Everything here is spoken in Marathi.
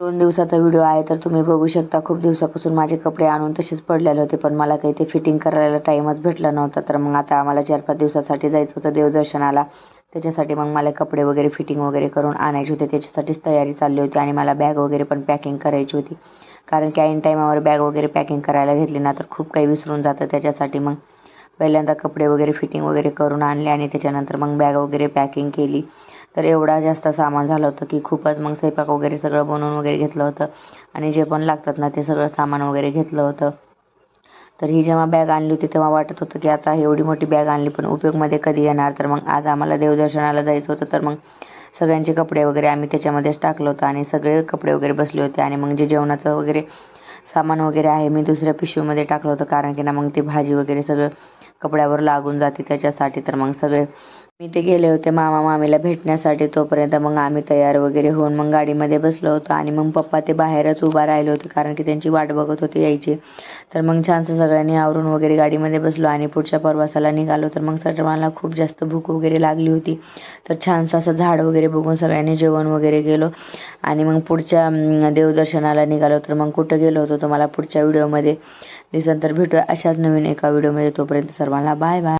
2 दिवसाचा व्हिडिओ आहे, तर तुम्ही बघू शकता खूप दिवसापासून माझे कपडे आणून तसेच पडलेले होते, पण मला काही ते फिटिंग करायला टाईमच भेटला नव्हता. तर मग आता आम्हाला 4-5 दिवसासाठी जायचं होतं देवदर्शनाला. त्याच्यासाठी मग मला कपडे वगैरे फिटिंग वगैरे करून आणायचे होते. त्याच्यासाठीच तयारी चालली होती आणि मला बॅग वगैरे पण पॅकिंग करायची होती. कारण की ऐन टाईमावर बॅग वगैरे पॅकिंग करायला घेतली ना तर खूप काही विसरून जातं. त्याच्यासाठी मग पहिल्यांदा कपडे वगैरे फिटिंग वगैरे करून आणले आणि त्याच्यानंतर मग बॅग वगैरे पॅकिंग केली. तर एवढा जास्त सामान झालं होतं की खूपच. मग स्वयंपाक वगैरे सगळं बनवून वगैरे घेतलं होतं आणि जे पण लागतात ना ते सगळं सामान वगैरे घेतलं होतं. तर ही जेव्हा बॅग आणली होती तेव्हा वाटत होतं की आता एवढी मोठी बॅग आणली पण उपयोगमध्ये कधी येणार. तर मग आज आम्हाला देवदर्शनाला जायचं होतं, तर मग सगळ्यांचे कपडे वगैरे आम्ही त्याच्यामध्येच टाकलं होतं आणि सगळे कपडे वगैरे बसले होते. आणि मग जे जेवणाचं वगैरे सामान वगैरे आहे मी दुसऱ्या पिशवीमध्ये टाकलं होतं, कारण की ना मग ती भाजी वगैरे सगळं कपड्यावर लागून जाते त्याच्यासाठी. तर मग सगळे मी ते गेले होते मामा मामीला भेटण्यासाठी. तोपर्यंत मग आम्ही तयार वगैरे होऊन मग गाडीमध्ये बसलो होतो आणि मग पप्पा ते बाहेरच उभा राहिले होते, कारण की त्यांची वाट बघत होते यायची. तर मग छानसं सगळ्यांनी आवरून वगैरे गाडीमध्ये बसलो आणि पुढच्या प्रवासाला निघालो. तर मग सर्वांना खूप जास्त भूक वगैरे लागली होती. तर छानसं असं झाड वगैरे बघून सगळ्यांनी जेवण वगैरे गेलो आणि मग पुढच्या देवदर्शनाला निघालो. तर मग कुठं गेलो होतो तुम्हाला पुढच्या व्हिडिओमध्ये दिसेल. तर भेटूया अशाच नवीन एका व्हिडिओमध्ये. तोपर्यंत सर्वांना बाय बाय.